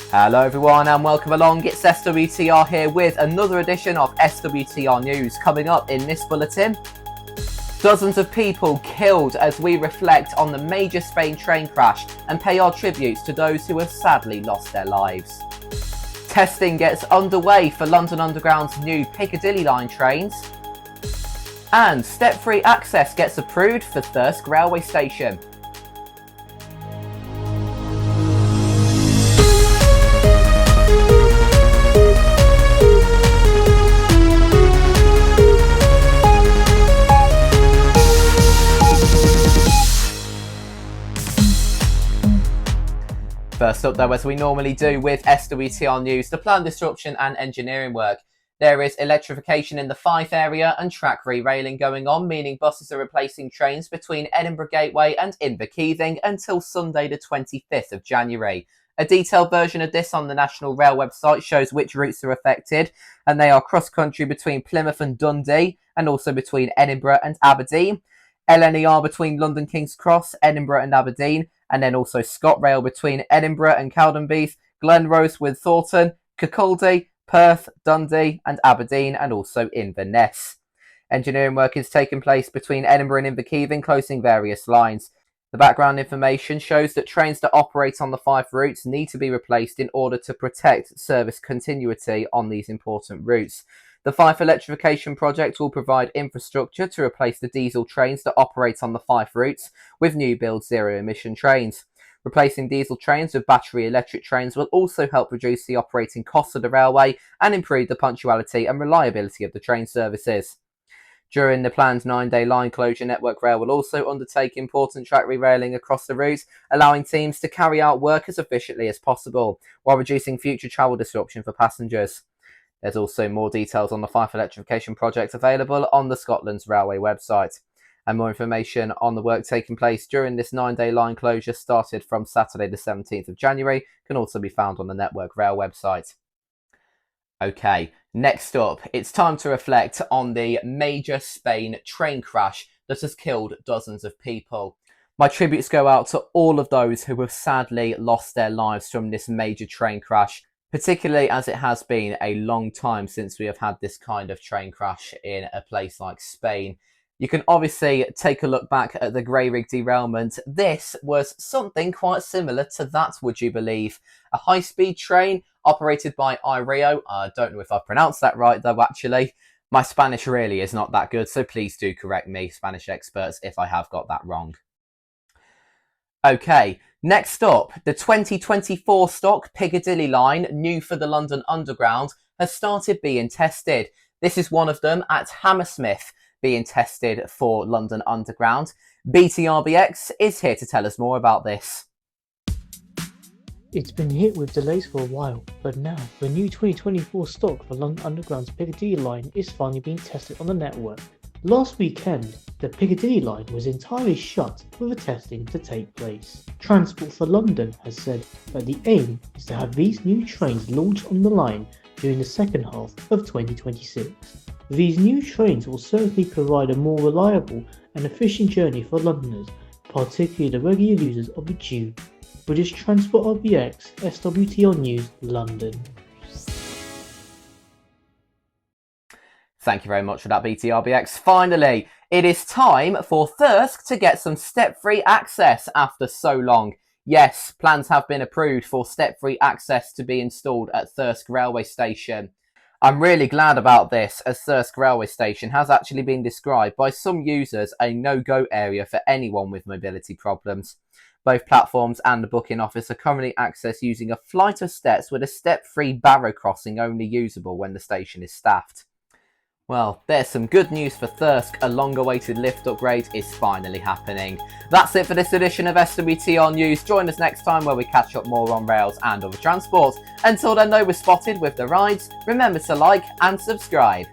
Hello everyone and welcome along, it's SWTR here with another edition of SWTR News. Coming up in this bulletin, dozens of people killed as we reflect on the major Spain train crash and pay our tributes to those who have sadly lost their lives. Testing gets underway for London Underground's new Piccadilly line trains. And step-free access gets approved for Thirsk railway station. First up though, as we normally do with SWTR News, the planned disruption and engineering work. There is electrification in the Fife area and track re-railing going on, meaning buses are replacing trains between Edinburgh Gateway and Inverkeithing until Sunday the 25th of January. A detailed version of this on the National Rail website shows which routes are affected, and they are cross-country between Plymouth and Dundee, and also between Edinburgh and Aberdeen. LNER between London King's Cross, Edinburgh and Aberdeen, and then also ScotRail between Edinburgh and Cowdenbeath, Glenrose with Thornton, Kirkcaldy, Perth, Dundee and Aberdeen, and also Inverness. Engineering work is taking place between Edinburgh and Inverkeithing, closing various lines. The background information shows that trains that operate on the Fife routes need to be replaced in order to protect service continuity on these important routes. The Fife electrification project will provide infrastructure to replace the diesel trains that operate on the Fife routes with new build zero-emission trains. Replacing diesel trains with battery electric trains will also help reduce the operating costs of the railway and improve the punctuality and reliability of the train services. During the planned 9-day line closure, Network Rail will also undertake important track re-railing across the route, allowing teams to carry out work as efficiently as possible, while reducing future travel disruption for passengers. There's also more details on the Fife electrification project available on the Scotland's Railway website. And more information on the work taking place during this 9-day line closure started from Saturday the 17th of January can also be found on the Network Rail website. Okay, next up, it's time to reflect on the major Spain train crash that has killed dozens of people. My tributes go out to all of those who have sadly lost their lives from this major train crash, particularly as it has been a long time since we have had this kind of train crash in a place like Spain. You can obviously take a look back at the Grey Rig derailment. This was something quite similar to that, would you believe? A high-speed train operated by Ireo. I don't know if I've pronounced that right though, actually. My Spanish really is not that good, so please do correct me, Spanish experts, if I have got that wrong. Okay, next up, the 2024 stock Piccadilly line, new for the London Underground, has started being tested. This is one of them at Hammersmith, being tested for London Underground. BTRBX is here to tell us more about this. It's been hit with delays for a while, but now the new 2024 stock for London Underground's Piccadilly line is finally being tested on the network. Last weekend, the Piccadilly line was entirely shut for the testing to take place. Transport for London has said that the aim is to have these new trains launched on the line during the second half of 2026. These new trains will certainly provide a more reliable and efficient journey for Londoners, particularly the regular users of the Tube. British Transport RBX, SWTR News, London. Thank you very much for that, BTRBX. Finally, it is time for Thirsk to get some step-free access after so long. Yes, plans have been approved for step-free access to be installed at Thirsk railway station. I'm really glad about this, as Thirsk railway station has actually been described by some users a no-go area for anyone with mobility problems. Both platforms and the booking office are currently accessed using a flight of steps with a step-free barrow crossing only usable when the station is staffed. Well, there's some good news for Thirsk. A long-awaited lift upgrade is finally happening. That's it for this edition of SWTR News. Join us next time where we catch up more on rails and other transport. Until then though, we're spotted with the rides. Remember to like and subscribe.